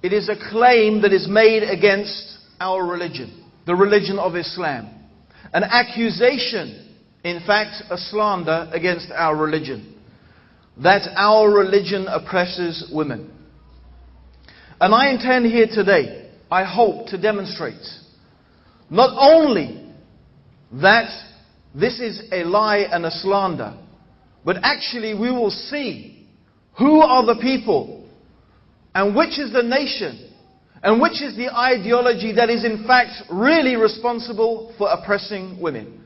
It is a claim that is made against our religion, the religion of Islam. An accusation, in fact, a slander against our religion. That our religion oppresses women. And I intend here today, I hope, to demonstrate not only that this is a lie and a slander, but actually we will see who are the people and which is the nation and which is the ideology that is in fact really responsible for oppressing women.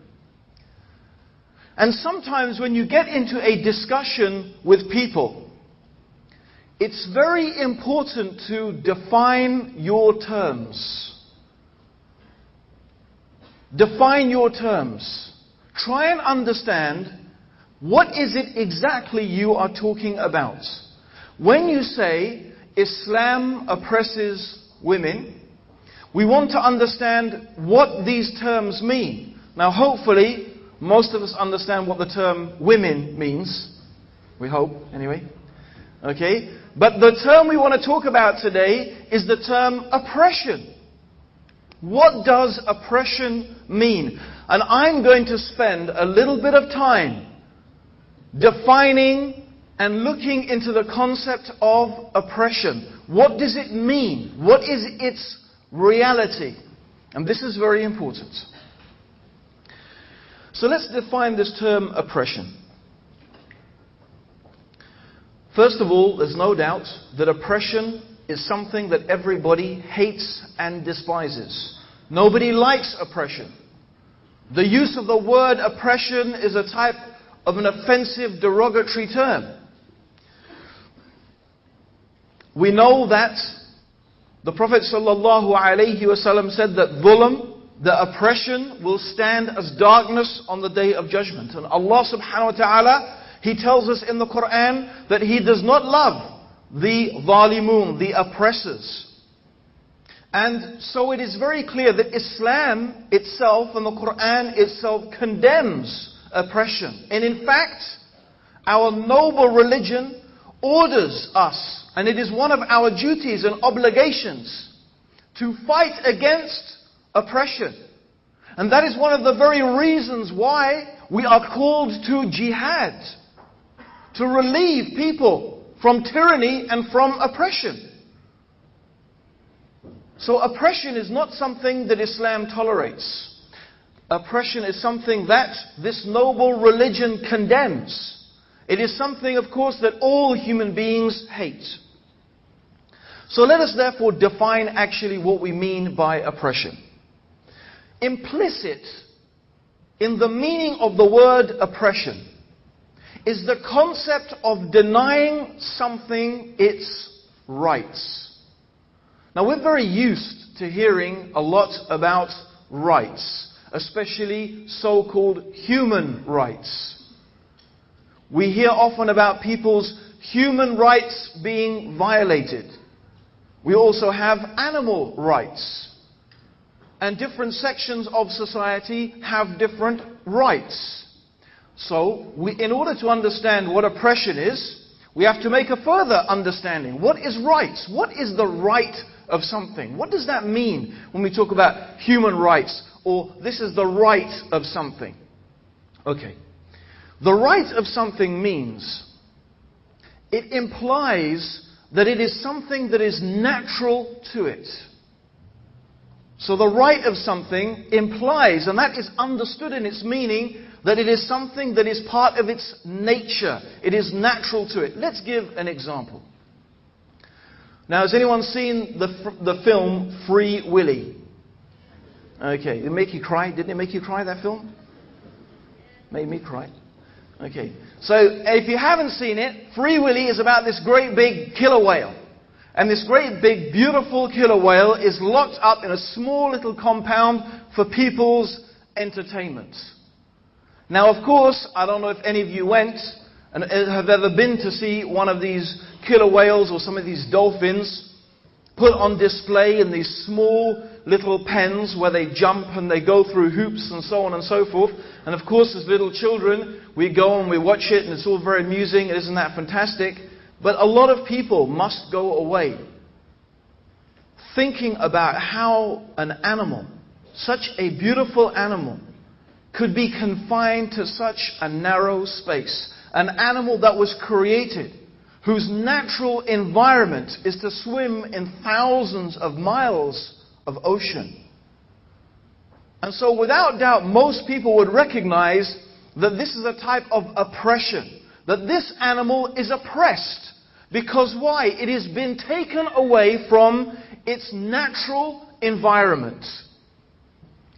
And sometimes when you get into a discussion with people, it's very important to define your terms. Define your terms. Try and understand what is it exactly you are talking about. When you say Islam oppresses women, we want to understand what these terms mean. Now hopefully most of us understand what the term women means. We hope, anyway. Okay? But the term we want to talk about today is the term oppression. What does oppression mean? And I'm going to spend a little bit of time defining and looking into the concept of oppression. What does it mean? What is its reality? And this is very important. So let's define this term oppression. First of all, there's no doubt that oppression is something that everybody hates and despises. Nobody likes oppression. The use of the word oppression is a type of an offensive, derogatory term. We know that the Prophet ﷺ said that dhulm, the oppression, will stand as darkness on the day of judgment. And Allah subhanahu wa ta'ala, He tells us in the Quran that He does not love the zalimun, the oppressors. And so it is very clear that Islam itself and the Quran itself condemns oppression. And in fact, our noble religion orders us, and it is one of our duties and obligations, to fight against oppression. And that is one of the very reasons why we are called to jihad, to relieve people from tyranny and from oppression. So oppression is not something that Islam tolerates. Oppression is something that this noble religion condemns. It is something, of course, that all human beings hate. So let us therefore define actually what we mean by oppression. Implicit in the meaning of the word oppression is the concept of denying something its rights. Now we're very used to hearing a lot about rights, especially so-called human rights. We hear often about people's human rights being violated. We also have animal rights. And different sections of society have different rights. So, in order to understand what oppression is, we have to make a further understanding. What is rights? What is the right of something? What does that mean when we talk about human rights, or this is the right of something? Okay. The right of something means, it implies that it is something that is natural to it. So the right of something implies, and that is understood in its meaning, that it is something that is part of its nature. It is natural to it. Let's give an example. Now, has anyone seen the film Free Willy? Okay, did it make you cry? Didn't it make you cry, that film? Made me cry. Okay, so if you haven't seen it, Free Willy is about this great big killer whale. And this great big beautiful killer whale is locked up in a small little compound for people's entertainment. Now of course, I don't know if any of you went and have ever been to see one of these killer whales or some of these dolphins put on display in these small little pens where they jump and they go through hoops and so on and so forth. And of course, as little children, we go and we watch it and it's all very amusing. Isn't that fantastic? But a lot of people must go away thinking about how an animal, such a beautiful animal, could be confined to such a narrow space. An animal that was created, whose natural environment is to swim in thousands of miles of ocean. And so without doubt, most people would recognize that this is a type of oppression, that this animal is oppressed. Because why? It has been taken away from its natural environment.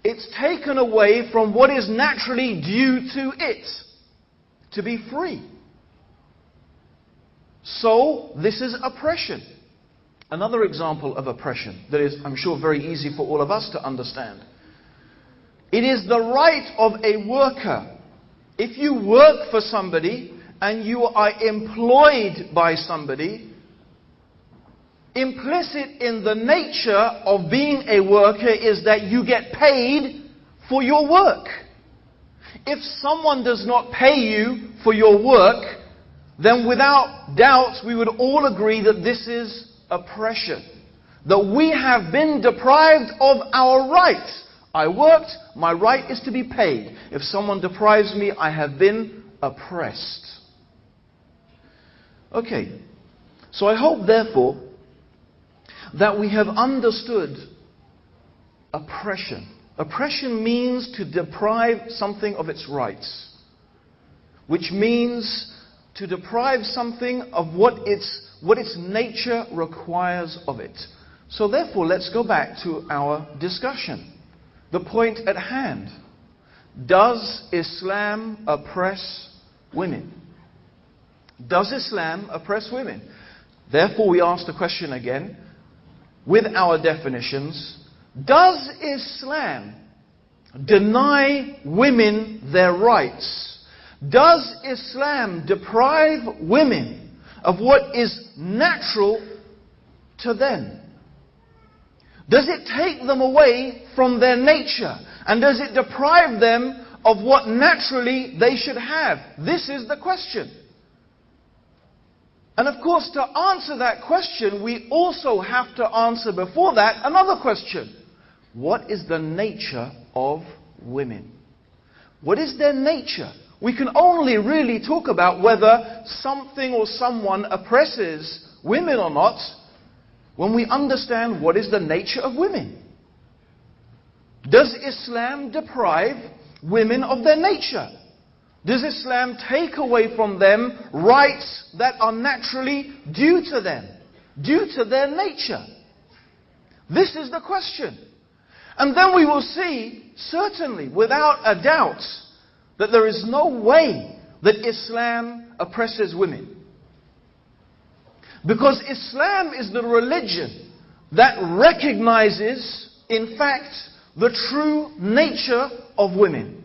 It's taken away from what is naturally due to it, to be free. So, this is oppression. Another example of oppression that is, I'm sure, very easy for all of us to understand. It is the right of a worker. If you work for somebody and you are employed by somebody, implicit in the nature of being a worker is that you get paid for your work. If someone does not pay you for your work, then without doubt we would all agree that this is oppression. That we have been deprived of our rights. I worked, my right is to be paid. If someone deprives me, I have been oppressed. Okay, so I hope therefore that we have understood oppression. Oppression means to deprive something of its rights, which means to deprive something of what its nature requires of it. So therefore, let's go back to our discussion. The point at hand. Does Islam oppress women? Does Islam oppress women? Therefore, we ask the question again, with our definitions, does Islam deny women their rights? Does Islam deprive women of what is natural to them? Does it take them away from their nature? And does it deprive them of what naturally they should have? This is the question. And of course, to answer that question, we also have to answer before that another question. What is the nature of women? What is their nature? We can only really talk about whether something or someone oppresses women or not when we understand what is the nature of women. Does Islam deprive women of their nature? Does Islam take away from them rights that are naturally due to them, due to their nature? This is the question. And then we will see, certainly, without a doubt, that there is no way that Islam oppresses women. Because Islam is the religion that recognizes, in fact, the true nature of women.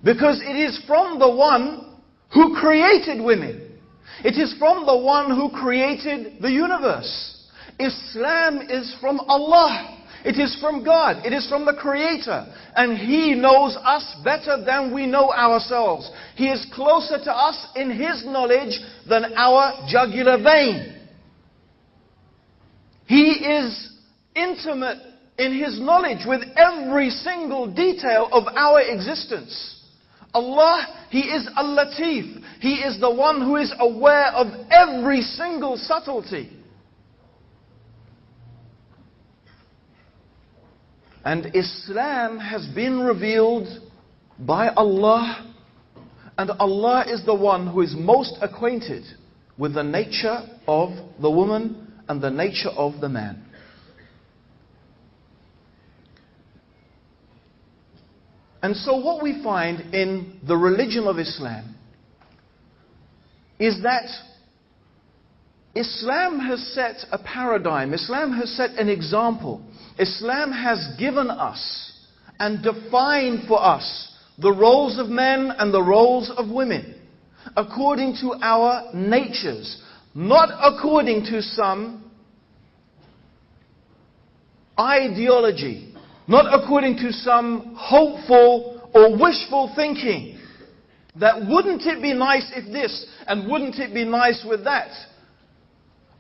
Because it is from the one who created women. It is from the one who created the universe. Islam is from Allah. It is from God. It is from the Creator. And He knows us better than we know ourselves. He is closer to us in His knowledge than our jugular vein. He is intimate in His knowledge with every single detail of our existence. Allah, He is Al-Latif. He is the one who is aware of every single subtlety. And Islam has been revealed by Allah, and Allah is the one who is most acquainted with the nature of the woman and the nature of the man. And so what we find in the religion of Islam is that Islam has set a paradigm, Islam has set an example. Islam has given us and defined for us the roles of men and the roles of women according to our natures, not according to some ideology, not according to some hopeful or wishful thinking that wouldn't it be nice if this and wouldn't it be nice with that.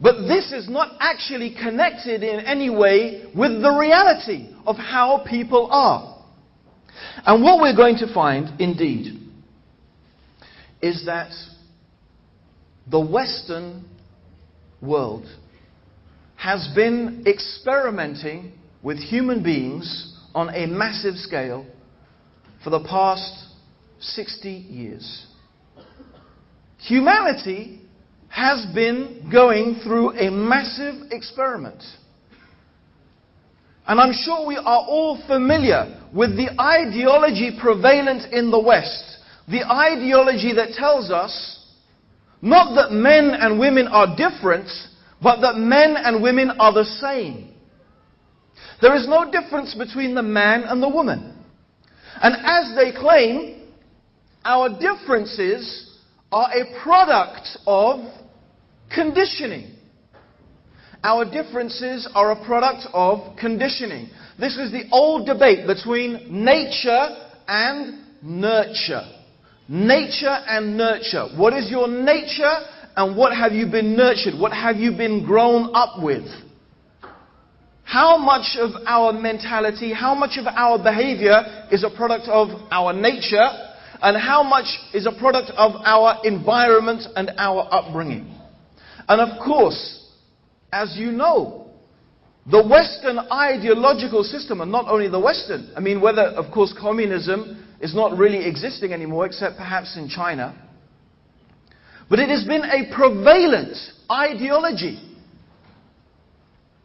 But this is not actually connected in any way with the reality of how people are. And what we're going to find, indeed, is that the Western world has been experimenting with human beings on a massive scale for the past 60 years. Humanity has been going through a massive experiment. And I'm sure we are all familiar with the ideology prevalent in the West. The ideology that tells us not that men and women are different, but that men and women are the same. There is no difference between the man and the woman. And as they claim, our differences are a product of conditioning. Our differences are a product of conditioning. This is the old debate between nature and nurture. Nature and nurture. What is your nature and what have you been nurtured? What have you been grown up with? How much of our mentality, how much of our behavior is a product of our nature, and how much is a product of our environment and our upbringing? And of course, as you know, the Western ideological system, and not only the Western, I mean whether, of course, communism is not really existing anymore, except perhaps in China, but it has been a prevalent ideology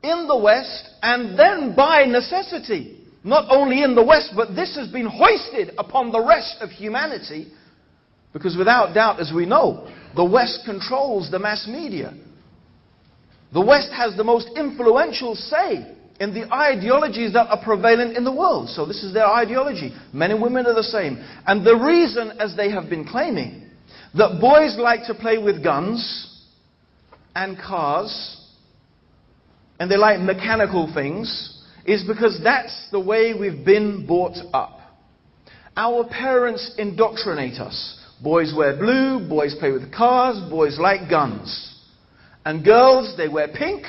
in the West, and then by necessity, not only in the West, but this has been hoisted upon the rest of humanity, because without doubt, as we know, the West controls the mass media. The West has the most influential say in the ideologies that are prevalent in the world. So this is their ideology. Men and women are the same. And the reason, as they have been claiming, that boys like to play with guns and cars, and they like mechanical things, is because that's the way we've been brought up. Our parents indoctrinate us. Boys wear blue, boys play with cars, boys like guns. And girls, they wear pink,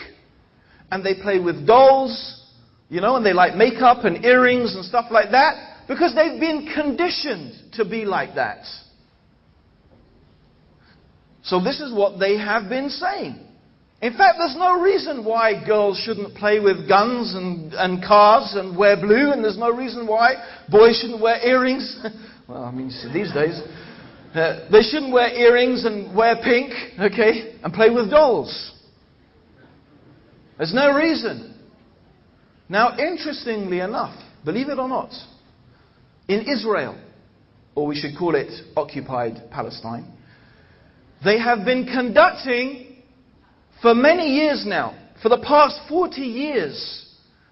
and they play with dolls, you know, and they like makeup and earrings and stuff like that, because they've been conditioned to be like that. So this is what they have been saying. In fact, there's no reason why girls shouldn't play with guns and cars and wear blue, and there's no reason why boys shouldn't wear earrings. Well, I mean, these days, they shouldn't wear earrings and wear pink, okay, and play with dolls. There's no reason. Now, interestingly enough, believe it or not, in Israel, or we should call it occupied Palestine, they have been conducting for many years now, for the past 40 years,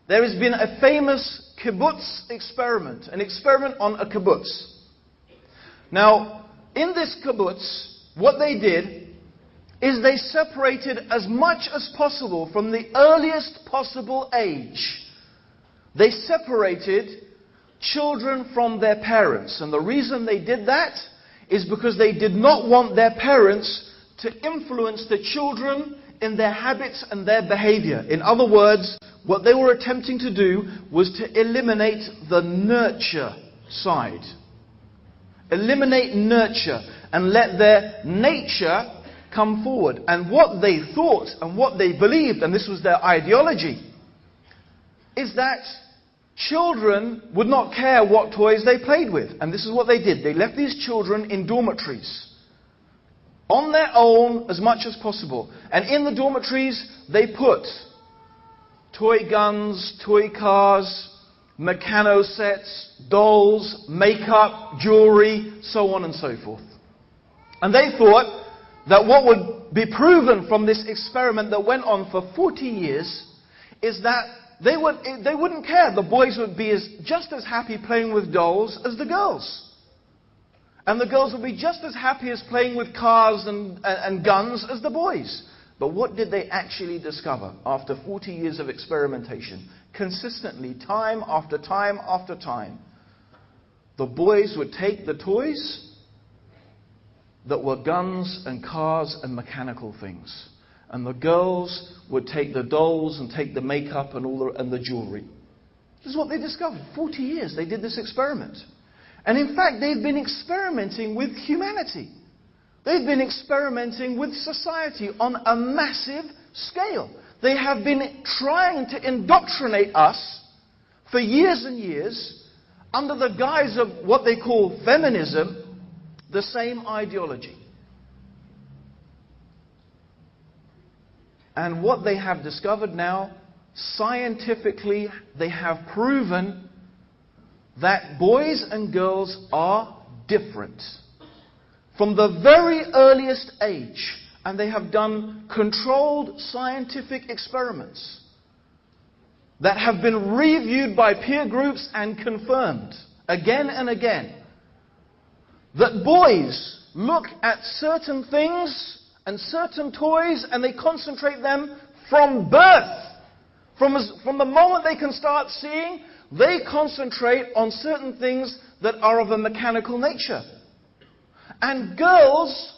there has been a famous kibbutz experiment, an experiment on a kibbutz. Now, in this kibbutz, what they did is they separated as much as possible from the earliest possible age. They separated children from their parents. And the reason they did that is because they did not want their parents to influence the children in their habits and their behavior. In other words, what they were attempting to do was to eliminate the nurture side. Eliminate nurture and let their nature come forward. And what they thought and what they believed, and this was their ideology, is that children would not care what toys they played with. And this is what they did. They left these children in dormitories on their own as much as possible. And in the dormitories, they put toy guns, toy cars, mechano sets, dolls, makeup, jewelry, so on and so forth. And they thought that what would be proven from this experiment that went on for 40 years is that they wouldn't care. The boys would be just as happy playing with dolls as the girls. And the girls would be just as happy as playing with cars and guns as the boys. But what did they actually discover after 40 years of experimentation? Consistently, time after time after time, the boys would take the toys that were guns and cars and mechanical things. and the girls would take the dolls and take the makeup and the jewelry. This is what they discovered. 40 years they did this experiment. And in fact, they've been experimenting with humanity. They've been experimenting with society on a massive scale. They have been trying to indoctrinate us for years and years under the guise of what they call feminism, the same ideology. And what they have discovered now, scientifically, they have proven that boys and girls are different from the very earliest age. And they have done controlled scientific experiments that have been reviewed by peer groups and confirmed again and again that boys look at certain things and certain toys and they concentrate them from birth. From the moment they can start seeing, they concentrate on certain things that are of a mechanical nature. And girls,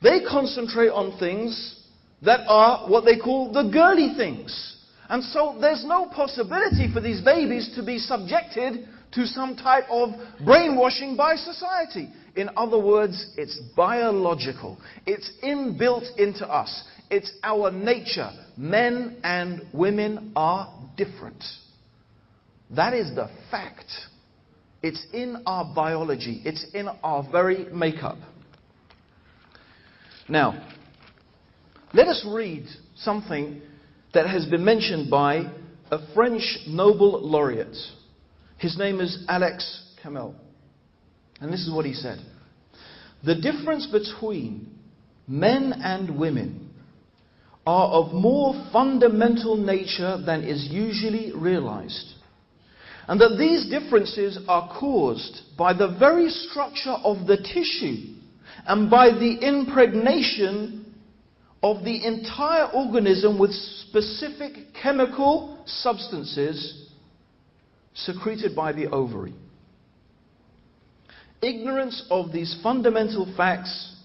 they concentrate on things that are what they call the girly things. And so there's no possibility for these babies to be subjected to some type of brainwashing by society. In other words, it's biological. It's inbuilt into us. It's our nature. Men and women are different. That is the fact. It's in our biology. It's in our very makeup. Now, let us read something that has been mentioned by a French Nobel laureate. His name is Alex Camel. And this is what he said. The difference between men and women are of more fundamental nature than is usually realized. And that these differences are caused by the very structure of the tissue and by the impregnation of the entire organism with specific chemical substances secreted by the ovary. Ignorance of these fundamental facts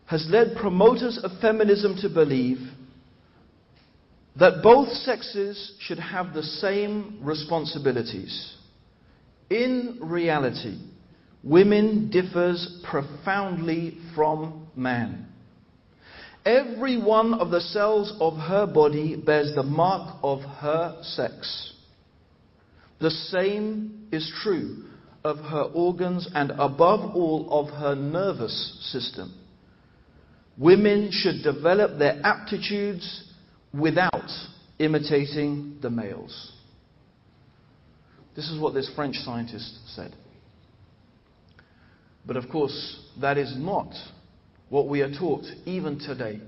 has led promoters of feminism to believe that both sexes should have the same responsibilities. In reality, women differs profoundly from man. Every one of the cells of her body bears the mark of her sex. The same is true of her organs and above all of her nervous system. Women should develop their aptitudes without imitating the males. This is what this French scientist said. But of course, that is not what we are taught even today.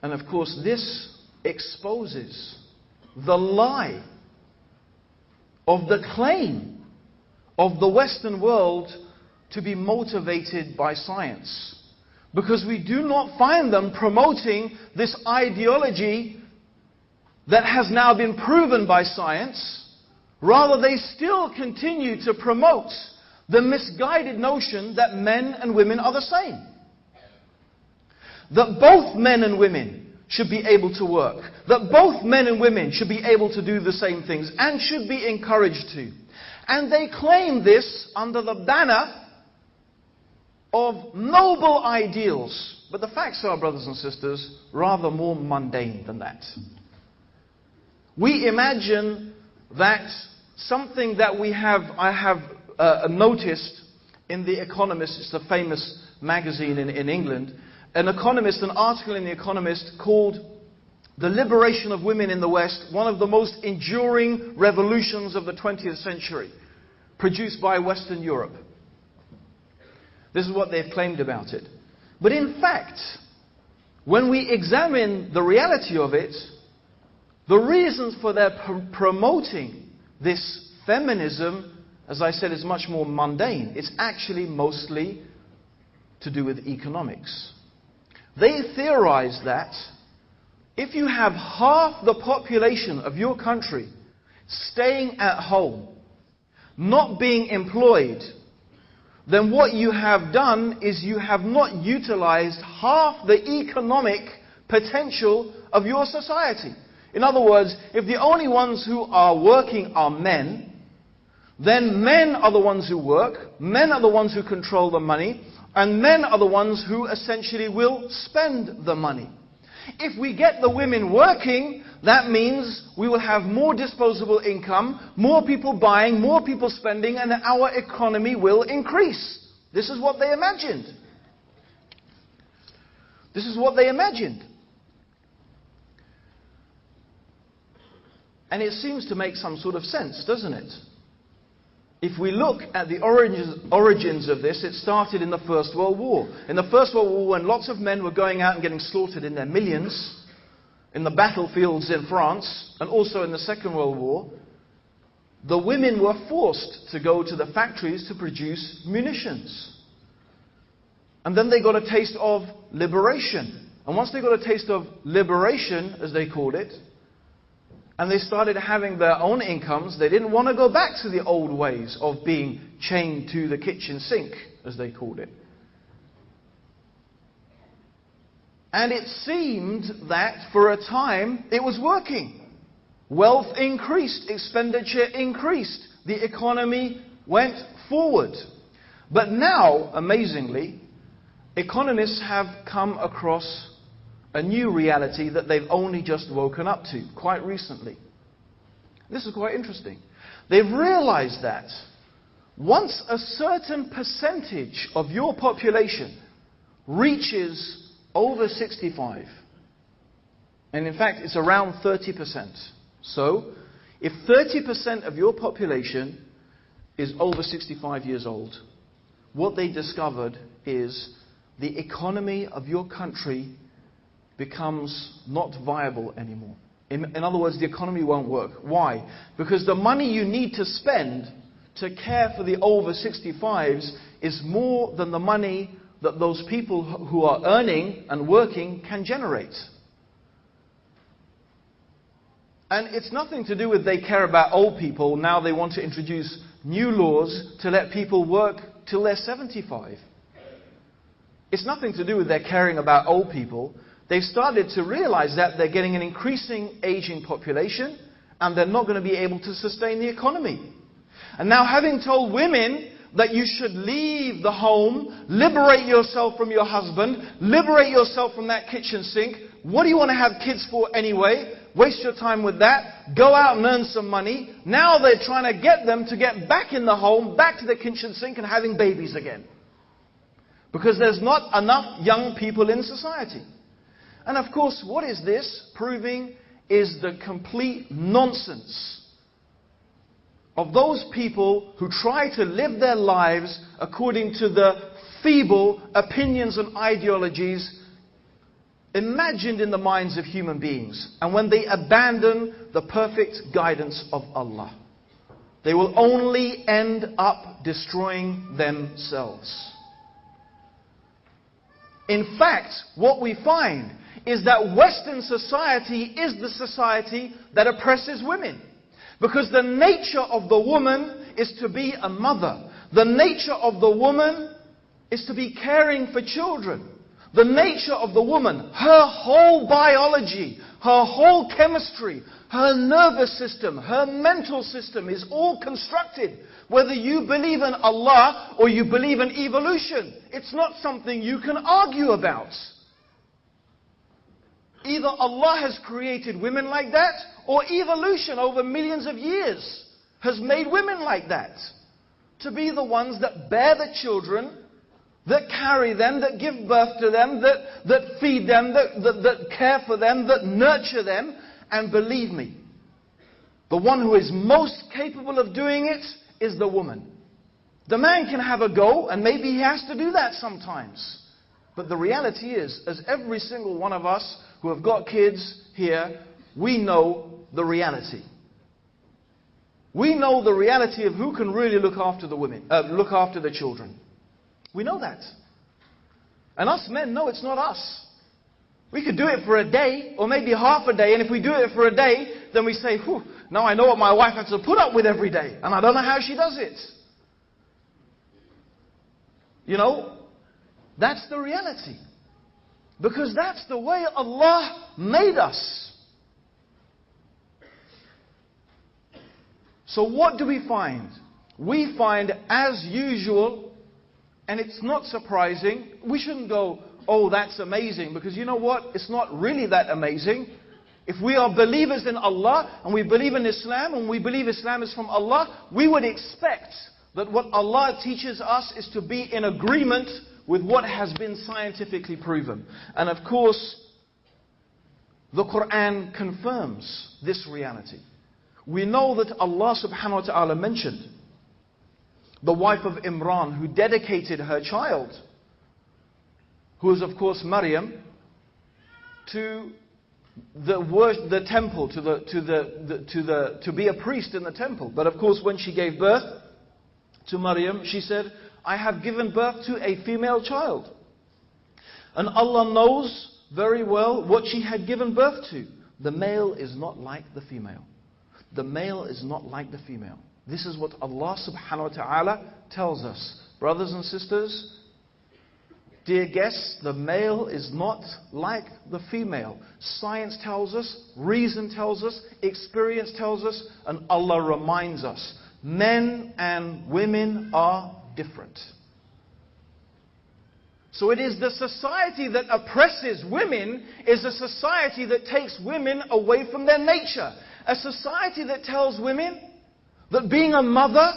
And of course, this exposes the lie of the claim of the Western world to be motivated by science. Because we do not find them promoting this ideology that has now been proven by science. Rather, they still continue to promote the misguided notion that men and women are the same. That both men and women should be able to work. That both men and women should be able to do the same things and should be encouraged to. And they claim this under the banner of noble ideals. But the facts are, brothers and sisters, rather more mundane than that. We imagine that something that I have noticed in The Economist, it's a famous magazine in England, an article in The Economist called "The Liberation of Women in the West, one of the most enduring revolutions of the 20th century, produced by Western Europe." This is what they've claimed about it. But in fact, when we examine the reality of it, the reasons for their promoting this feminism, as I said, is much more mundane. It's actually mostly to do with economics. They theorize that if you have half the population of your country staying at home, not being employed, then what you have done is you have not utilized half the economic potential of your society. In other words, if the only ones who are working are men, then men are the ones who work, men are the ones who control the money, and men are the ones who essentially will spend the money. If we get the women working, that means we will have more disposable income, more people buying, more people spending, and our economy will increase. This is what they imagined. This is what they imagined. And it seems to make some sort of sense, doesn't it? If we look at the origins of this, it started in the First World War. In the First World War, when lots of men were going out and getting slaughtered in their millions, in the battlefields in France, and also in the Second World War, the women were forced to go to the factories to produce munitions. And then they got a taste of liberation. And once they got a taste of liberation, as they called it, and they started having their own incomes, they didn't want to go back to the old ways of being chained to the kitchen sink, as they called it. And it seemed that for a time it was working. Wealth increased, expenditure increased, the economy went forward. But now, amazingly, economists have come across a new reality that they've only just woken up to quite recently. This is quite interesting. They've realized that once a certain percentage of your population reaches over 65, and in fact it's around 30%. So, if 30% of your population is over 65 years old, what they discovered is the economy of your country becomes not viable anymore. In other words, the economy won't work. Why? Because the money you need to spend to care for the over 65s is more than the money that those people who are earning and working can generate. And it's nothing to do with they care about old people. Now they want to introduce new laws to let people work till they're 75. It's nothing to do with their caring about old people. They've started to realize that they're getting an increasing aging population and they're not going to be able to sustain the economy. And now, having told women that you should leave the home, liberate yourself from your husband, liberate yourself from that kitchen sink, what do you want to have kids for anyway? Waste your time with that. Go out and earn some money. Now they're trying to get them to get back in the home, back to the kitchen sink and having babies again. Because there's not enough young people in society. And of course, what is this proving is the complete nonsense of those people who try to live their lives according to the feeble opinions and ideologies imagined in the minds of human beings. And when they abandon the perfect guidance of Allah, they will only end up destroying themselves. In fact, what we find is that Western society is the society that oppresses women. Because the nature of the woman is to be a mother. The nature of the woman is to be caring for children. The nature of the woman, her whole biology, her whole chemistry, her nervous system, her mental system is all constructed. Whether you believe in Allah or you believe in evolution, it's not something you can argue about. Either Allah has created women like that, or evolution over millions of years has made women like that. To be the ones that bear the children, that carry them, that give birth to them, that feed them, that care for them, that nurture them. And believe me, the one who is most capable of doing it is the woman. The man can have a go, and maybe he has to do that sometimes. But the reality is, as every single one of us who have got kids here, we know the reality. We know the reality of who can really look after the women, look after the children. We know that. And us men know it's not us. We could do it for a day, or maybe half a day, and if we do it for a day, then we say, whew, now I know what my wife has to put up with every day, and I don't know how she does it. You know, that's the reality. Because that's the way Allah made us. So what do we find? We find, as usual, and it's not surprising, we shouldn't go, oh, that's amazing, because you know what? It's not really that amazing. If we are believers in Allah, and we believe in Islam, and we believe Islam is from Allah, we would expect that what Allah teaches us is to be in agreement with what has been scientifically proven. And of course, the Quran confirms this reality. We know that Allah subhanahu wa ta'ala mentioned the wife of Imran who dedicated her child, who is of course Maryam, to the temple, to be a priest in the temple. But of course when she gave birth to Maryam, she said, I have given birth to a female child. And Allah knows very well what she had given birth to. The male is not like the female. The male is not like the female. This is what Allah subhanahu wa ta'ala tells us. Brothers and sisters, dear guests, the male is not like the female. Science tells us, reason tells us, experience tells us, and Allah reminds us. Men and women are different. So it is the society that oppresses women is a society that takes women away from their nature. A society that tells women that being a mother,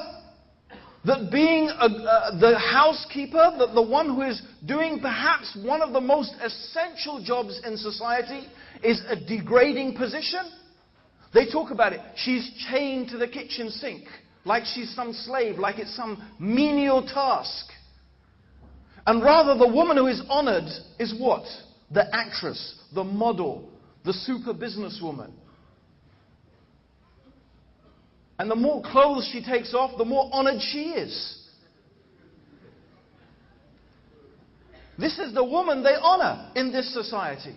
that being the housekeeper, that the one who is doing perhaps one of the most essential jobs in society is a degrading position. They talk about it. She's chained to the kitchen sink, like she's some slave, like it's some menial task. And rather the woman who is honored is what? The actress, the model, the super businesswoman. And the more clothes she takes off, the more honored she is. This is the woman they honor in this society.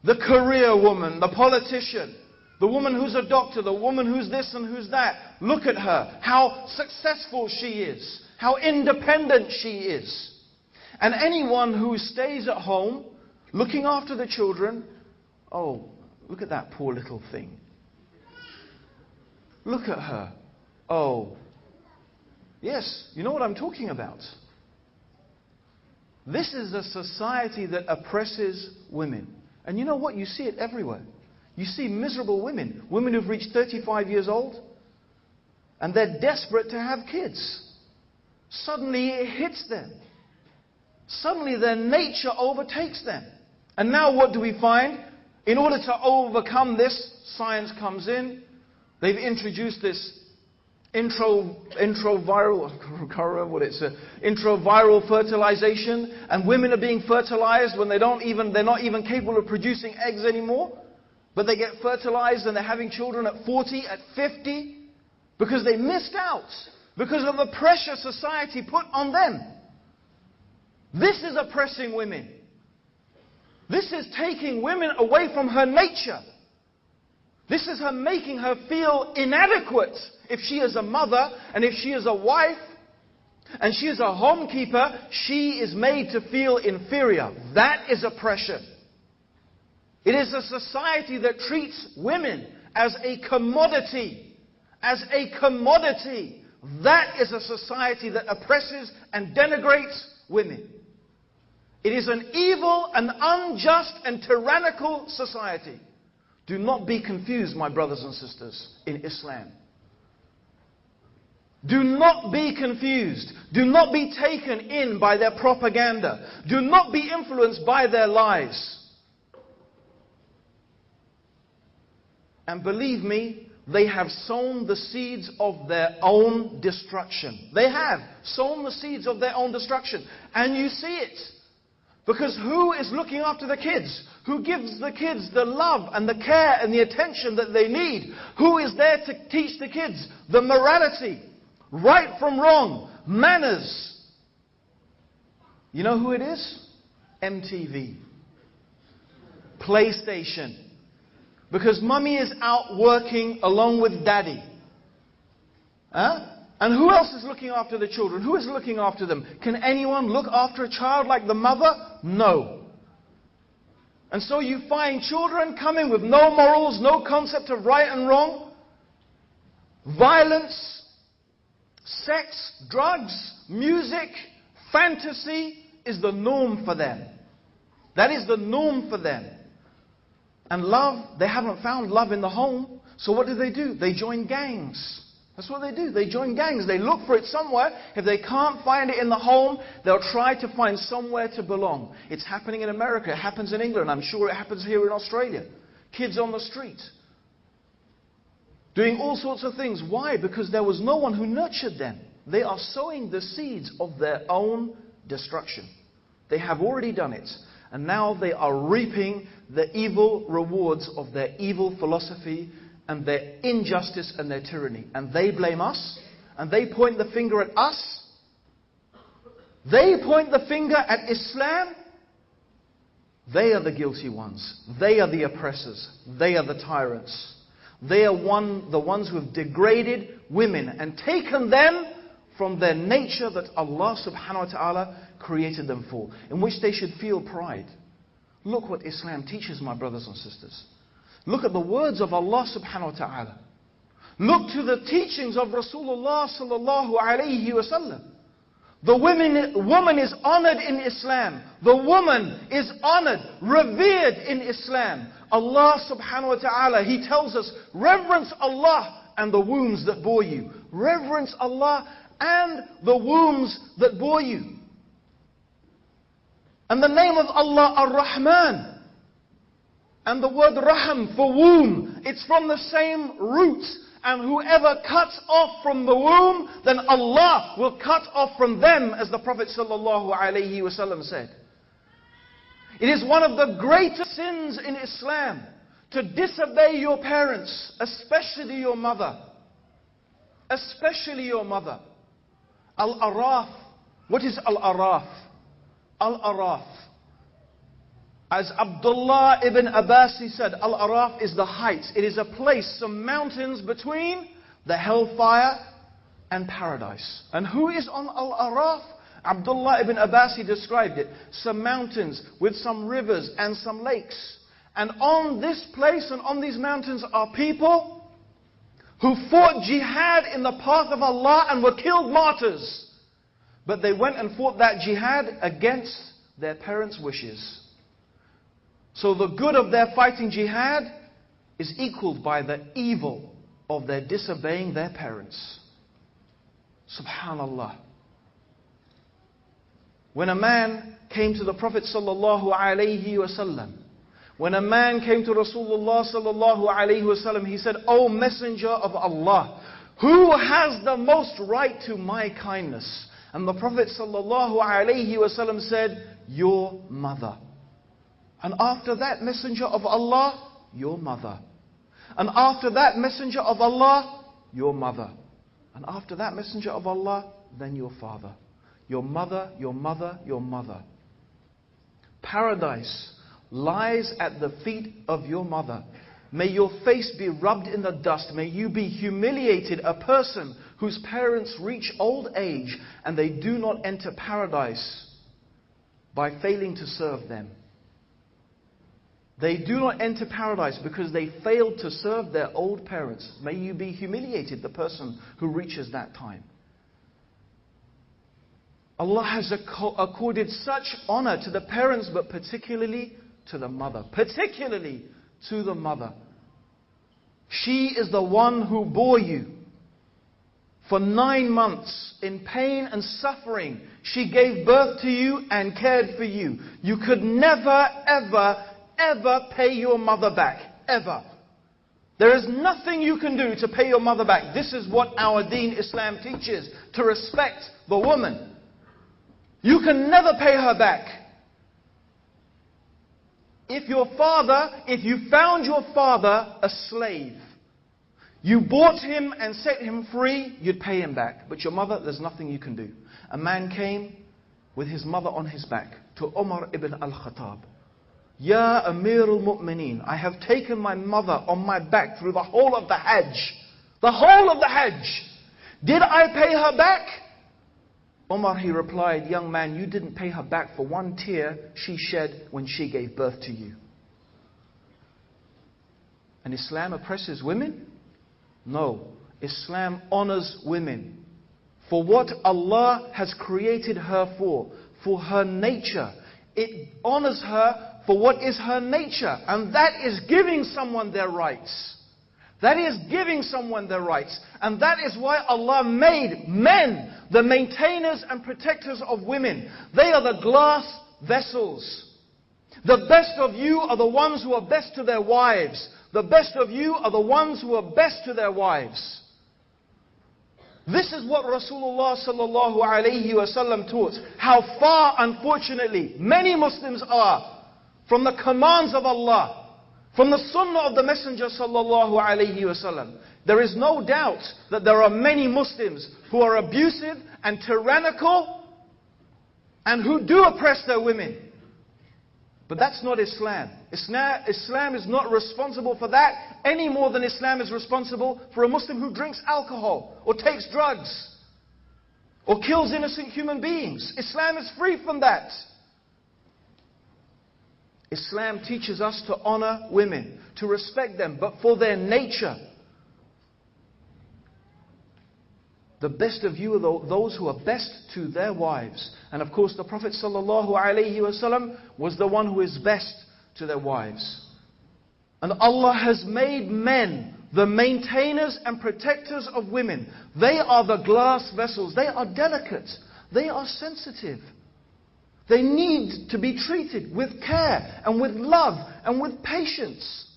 The career woman, the politician, the woman who's a doctor, the woman who's this and who's that. Look at her, how successful she is, how independent she is. And anyone who stays at home, looking after the children, oh, look at that poor little thing. Look at her. Oh, yes, you know what I'm talking about. This is a society that oppresses women. And you know what? You see it everywhere. You see miserable women. Women who've reached 35 years old. And they're desperate to have kids. Suddenly it hits them. Suddenly their nature overtakes them. And now what do we find? In order to overcome this, science comes in. They've introduced this introviral fertilization, and women are being fertilized when they're not even capable of producing eggs anymore. But they get fertilized and they're having children at 40, at 50, because they missed out, because of the pressure society put on them. This is oppressing women. This is taking women away from her nature. This is her making her feel inadequate if she is a mother and if she is a wife and she is a homekeeper. She is made to feel inferior. That is oppression. It is a society that treats women as a commodity. As a commodity. That is a society that oppresses and denigrates women. It is an evil and unjust and tyrannical society. Do not be confused, my brothers and sisters, in Islam. Do not be confused. Do not be taken in by their propaganda. Do not be influenced by their lies. And believe me, they have sown the seeds of their own destruction. They have sown the seeds of their own destruction. And you see it. Because who is looking after the kids? Who gives the kids the love and the care and the attention that they need? Who is there to teach the kids the morality, right from wrong, manners? You know who it is? MTV. PlayStation. Because mummy is out working along with daddy. Huh? And who else is looking after the children? Who is looking after them? Can anyone look after a child like the mother? No. And so you find children coming with no morals, no concept of right and wrong. Violence, sex, drugs, music, fantasy is the norm for them. That is the norm for them. And love, they haven't found love in the home. So what do? They join gangs. That's what they do. They join gangs. They look for it somewhere. If they can't find it in the home, they'll try to find somewhere to belong. It's happening in America. It happens in England. I'm sure it happens here in Australia. Kids on the street, doing all sorts of things. Why? Because there was no one who nurtured them. They are sowing the seeds of their own destruction. They have already done it. And now they are reaping the evil rewards of their evil philosophy and their injustice and their tyranny. And they blame us. And they point the finger at us. They point the finger at Islam. They are the guilty ones. They are the oppressors. They are the tyrants. They are the ones who have degraded women and taken them from their nature that Allah subhanahu wa ta'ala created them for, in which they should feel pride. Look what Islam teaches, my brothers and sisters. Look at the words of Allah subhanahu wa ta'ala. Look to the teachings of Rasulullah sallallahu alayhi wa sallam. The woman is honored in Islam. The woman is honored, revered in Islam. Allah subhanahu wa ta'ala, He tells us, reverence Allah and the wombs that bore you. Reverence Allah and the wombs that bore you. And the name of Allah, Ar-Rahman. And the word Raham for womb, it's from the same root. And whoever cuts off from the womb, then Allah will cut off from them, as the Prophet sallallahu alaihi wasallam said. It is one of the greatest sins in Islam to disobey your parents, especially your mother. Especially your mother. Al-Araf. What is Al-Araf? Al-Araf. As Abdullah ibn Abbas said, Al-Araf is the heights. It is a place, some mountains between the hellfire and paradise. And who is on Al-Araf? Abdullah ibn Abbas described it. Some mountains with some rivers and some lakes. And on this place and on these mountains are people who fought jihad in the path of Allah and were killed martyrs. But they went and fought that jihad against their parents' wishes. So the good of their fighting jihad is equaled by the evil of their disobeying their parents. Subhanallah. When a man came to the Prophet sallallahu alaihi wasallam, when a man came to Rasulullah sallallahu alaihi wasallam, he said, "O Messenger of Allah, who has the most right to my kindness?" And the Prophet sallallahu alaihi wasallam said, "Your mother." And after that, Messenger of Allah, your mother. And after that, Messenger of Allah, your mother. And after that, Messenger of Allah, then your father. Your mother, your mother, your mother. Paradise lies at the feet of your mother. May your face be rubbed in the dust. May you be humiliated, a person whose parents reach old age and they do not enter paradise by failing to serve them. They do not enter paradise because they failed to serve their old parents. May you be humiliated, the person who reaches that time. Allah has accorded such honor to the parents, but particularly to the mother. Particularly to the mother. She is the one who bore you. For 9 months, in pain and suffering, she gave birth to you and cared for you. You could never, ever pay your mother back. Ever. There is nothing you can do to pay your mother back. This is what our Deen Islam teaches. To respect the woman. You can never pay her back. If you found your father a slave, you bought him and set him free, you'd pay him back. But your mother, there's nothing you can do. A man came with his mother on his back to Umar ibn al-Khattab. Ya Amir al-Mu'mineen, I have taken my mother on my back through the whole of the Hajj. The whole of the Hajj. Did I pay her back? Umar, he replied, young man, you didn't pay her back for one tear she shed when she gave birth to you. And Islam oppresses women? No. Islam honors women for what Allah has created her for her nature. It honors her for what is her nature, and that is giving someone their rights. That is giving someone their rights. And that is why Allah made men the maintainers and protectors of women. They are the glass vessels. The best of you are the ones who are best to their wives. The best of you are the ones who are best to their wives. This is what Rasulullah sallallahu alayhi wasallam taught. How far, unfortunately, many Muslims are from the commands of Allah, from the sunnah of the Messenger sallallahu alayhi wasallam. There is no doubt that there are many Muslims who are abusive and tyrannical and who do oppress their women. But that's not Islam. Islam is not responsible for that any more than Islam is responsible for a Muslim who drinks alcohol or takes drugs or kills innocent human beings. Islam is free from that. Islam teaches us to honor women, to respect them, but for their nature. The best of you are those who are best to their wives. And of course the Prophet ﷺ was the one who is best to their wives. And Allah has made men the maintainers and protectors of women. They are the glass vessels. They are delicate. They are sensitive. They need to be treated with care and with love and with patience.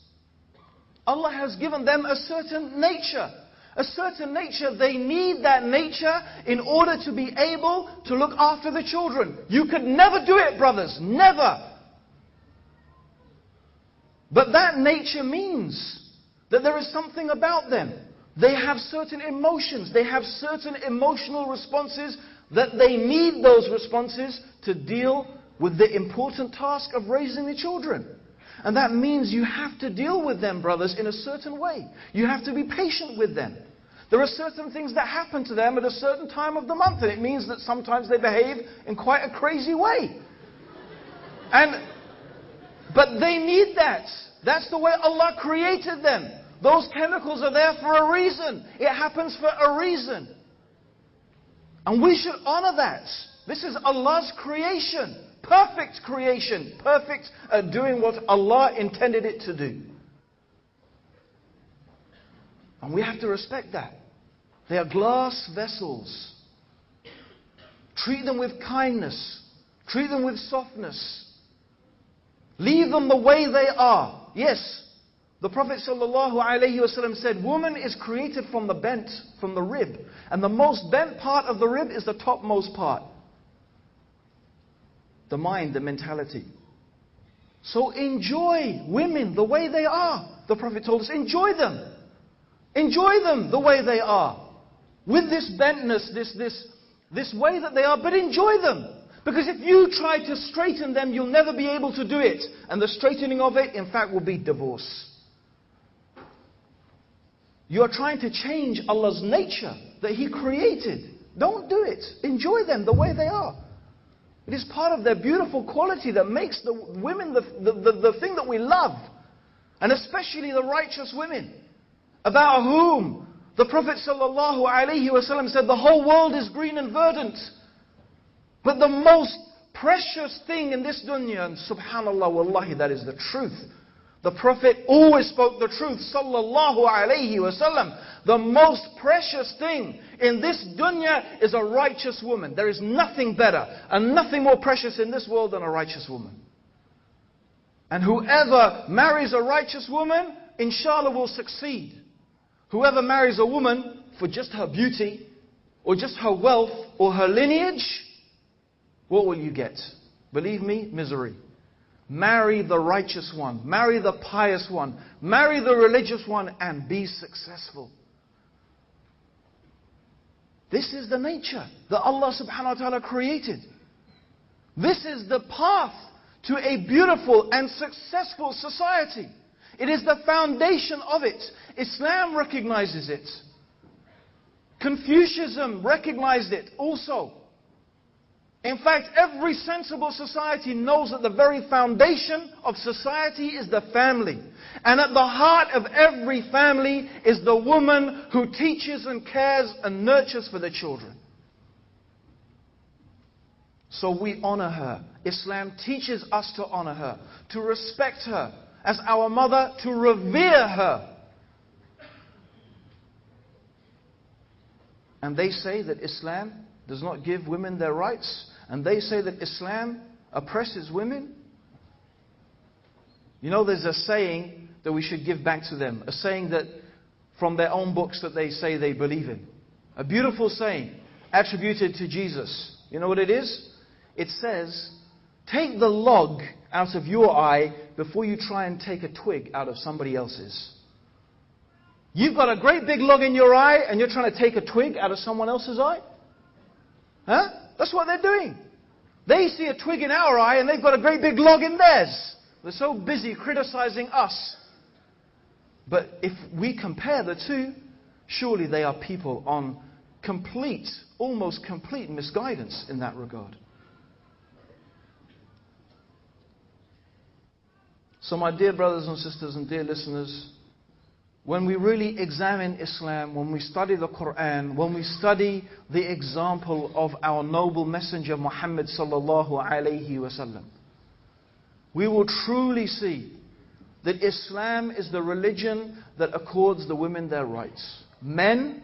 Allah has given them a certain nature. A certain nature. They need that nature in order to be able to look after the children. You could never do it, brothers. Never. But that nature means that there is something about them. They have certain emotions. They have certain emotional responses that they need those responses to deal with the important task of raising the children. And that means you have to deal with them, brothers, in a certain way. You have to be patient with them. There are certain things that happen to them at a certain time of the month, and it means that sometimes they behave in quite a crazy way. But they need that. That's the way Allah created them. Those chemicals are there for a reason. It happens for a reason. And we should honor that. This is Allah's creation. Perfect creation. Perfect at doing what Allah intended it to do. And we have to respect that. They are glass vessels. Treat them with kindness. Treat them with softness. Leave them the way they are. Yes, the Prophet ﷺ said, woman is created from the rib. And the most bent part of the rib is the topmost part. The mind, the mentality. So enjoy women the way they are. The Prophet told us, enjoy them. Enjoy them the way they are. With this bentness, this way that they are, but enjoy them. Because if you try to straighten them, you'll never be able to do it. And the straightening of it, in fact, will be divorce. You are trying to change Allah's nature that He created. Don't do it. Enjoy them the way they are. It is part of their beautiful quality that makes the women the thing that we love. And especially the righteous women, about whom the Prophet ﷺ said, the whole world is green and verdant. But the most precious thing in this dunya, and subhanallah, wallahi, that is the truth. The Prophet always spoke the truth, sallallahu alayhi wasallam. The most precious thing in this dunya is a righteous woman. There is nothing better and nothing more precious in this world than a righteous woman. And whoever marries a righteous woman, inshallah will succeed. Whoever marries a woman for just her beauty, or just her wealth, or her lineage, what will you get? Believe me, misery. Marry the righteous one. Marry the pious one. Marry the religious one and be successful. This is the nature that Allah subhanahu wa ta'ala created. This is the path to a beautiful and successful society. It is the foundation of it. Islam recognizes it. Confucianism recognized it also. In fact, every sensible society knows that the very foundation of society is the family. And at the heart of every family is the woman who teaches and cares and nurtures for the children. So we honor her. Islam teaches us to honor her, to respect her as our mother, to revere her. And they say that Islam does not give women their rights. And they say that Islam oppresses women. You know, there's a saying that we should give back to them. A saying that from their own books that they say they believe in. A beautiful saying attributed to Jesus. You know what it is? It says, take the log out of your eye before you try and take a twig out of somebody else's. You've got a great big log in your eye and you're trying to take a twig out of someone else's eye? Huh? That's what they're doing. They see a twig in our eye and they've got a great big log in theirs. They're so busy criticizing us. But if we compare the two, surely they are people on complete, almost complete misguidance in that regard. So my dear brothers and sisters and dear listeners, when we really examine Islam, when we study the Quran, when we study the example of our noble messenger Muhammad sallallahu alayhi wasallam, we will truly see that Islam is the religion that accords the women their rights. Men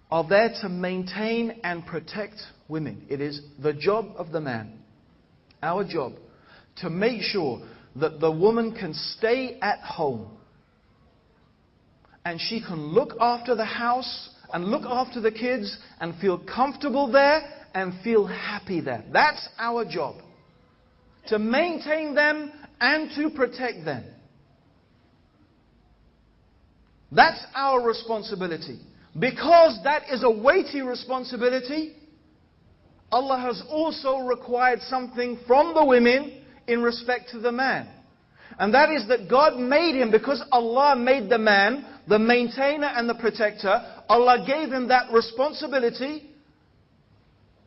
are there to maintain and protect women. It is the job of the man, our job, to make sure that the woman can stay at home. And she can look after the house and look after the kids and feel comfortable there and feel happy there. That's our job. To maintain them and to protect them. That's our responsibility. Because that is a weighty responsibility, Allah has also required something from the women in respect to the man. And that is that God made him, because Allah made the man the maintainer and the protector, Allah gave him that responsibility.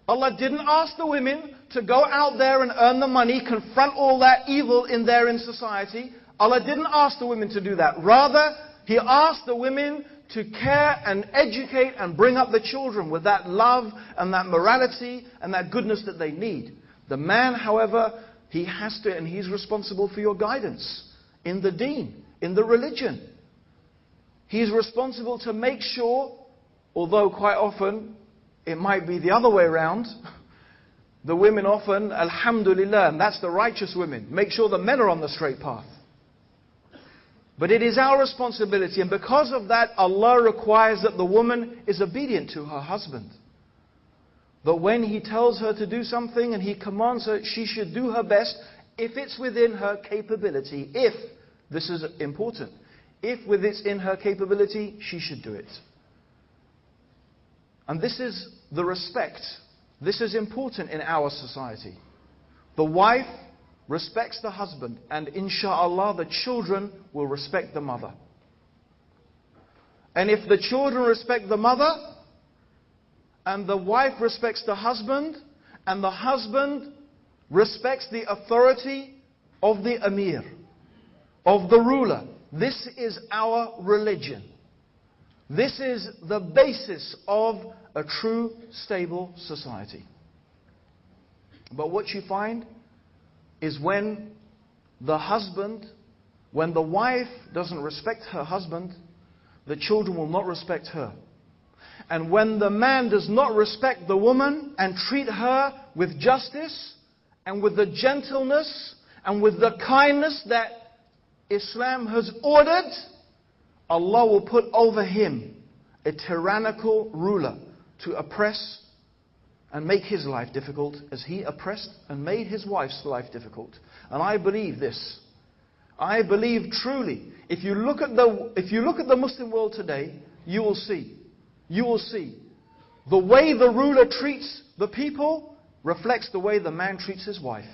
Allah didn't ask the women to go out there and earn the money, confront all that evil in there in society. Allah didn't ask the women to do that. Rather, He asked the women to care and educate and bring up the children with that love and that morality and that goodness that they need. The man, however, he has to, and he's responsible for your guidance in the deen, in the religion. He's responsible to make sure, although quite often it might be the other way around, the women often, alhamdulillah, and that's the righteous women, make sure the men are on the straight path. But it is our responsibility, and because of that, Allah requires that the woman is obedient to her husband. That when he tells her to do something and he commands her, she should do her best if it's within her capability. If, this is important, if within her capability, she should do it. And this is the respect. This is important in our society. The wife respects the husband, and insha'Allah the children will respect the mother. And if the children respect the mother, and the wife respects the husband, and the husband respects the authority of the emir, of the ruler, this is our religion. This is the basis of a true, stable society. But what you find is when the husband, when the wife doesn't respect her husband, the children will not respect her. And when the man does not respect the woman and treat her with justice and with the gentleness and with the kindness that Islam has ordered, Allah will put over him a tyrannical ruler to oppress and make his life difficult as he oppressed and made his wife's life difficult. And I believe this. I believe truly, if you look at the Muslim world today, you will see the way the ruler treats the people reflects the way the man treats his wife.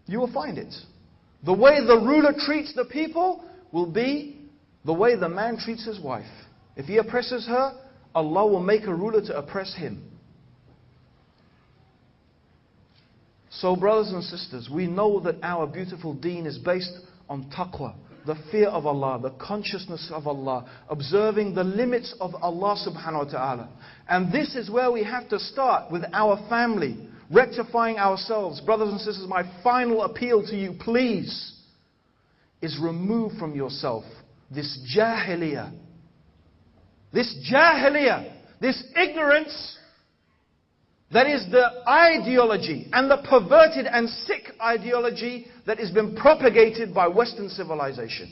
You will find it. The way the ruler treats the people will be the way the man treats his wife. If he oppresses her, Allah will make a ruler to oppress him. So brothers and sisters, we know that our beautiful deen is based on taqwa, the fear of Allah, the consciousness of Allah, observing the limits of Allah subhanahu wa ta'ala. And this is where we have to start with our family, rectifying ourselves. Brothers and sisters, my final appeal to you, please, is remove from yourself this jahiliyah. This jahiliyah, this ignorance, that is the ideology and the perverted and sick ideology that has been propagated by Western civilization.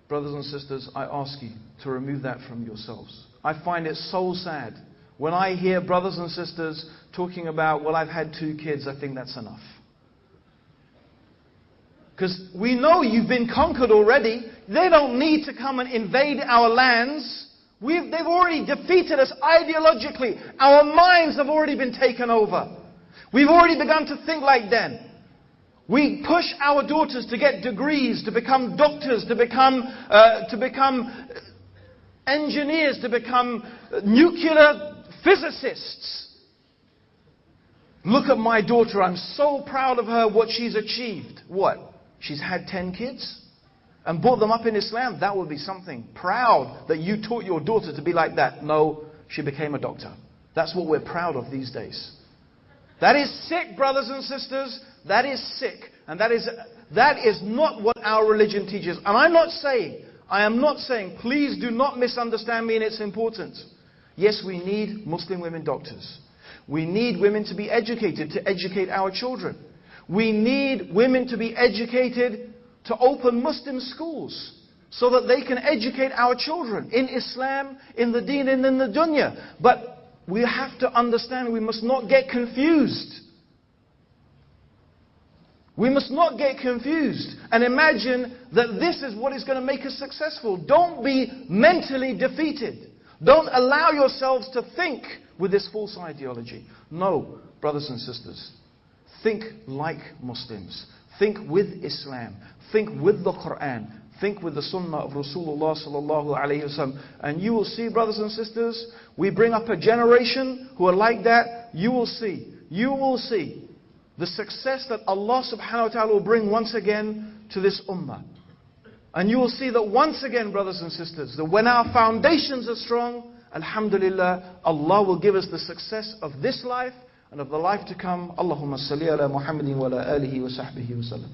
Brothers and sisters, I ask you to remove that from yourselves. I find it so sad when I hear brothers and sisters talking about, well, I've had 2 kids, I think that's enough. Because we know you've been conquered already. They don't need to come and invade our lands. They've already defeated us ideologically. Our minds have already been taken over. We've already begun to think like them. We push our daughters to get degrees, to become doctors, to become engineers, to become nuclear physicists. Look at my daughter. I'm so proud of her, what she's achieved. What? She's had 10 kids and brought them up in Islam. That would be something. Proud that you taught your daughter to be like that. No, she became a doctor. That's what we're proud of these days. That is sick, brothers and sisters. That is sick. And that is not what our religion teaches. And I am not saying, please do not misunderstand me in its importance. Yes, we need Muslim women doctors. We need women to be educated, to educate our children. We need women to be educated, to open Muslim schools, so that they can educate our children in Islam, in the deen, and in the dunya. But we have to understand, we must not get confused. We must not get confused and imagine that this is what is going to make us successful. Don't be mentally defeated. Don't allow yourselves to think with this false ideology. No, brothers and sisters. Think like Muslims. Think with Islam. Think with the Quran. Think with the Sunnah of Rasulullah sallallahu alayhi wasallam. And you will see, brothers and sisters, we bring up a generation who are like that. You will see the success that Allah subhanahu wa ta'ala will bring once again to this ummah. And you will see that once again, brothers and sisters, that when our foundations are strong, alhamdulillah, Allah will give us the success of this life and of the life to come. Allahumma salli ala Muhammadin wa ala alihi wa sahbihi wa sallam.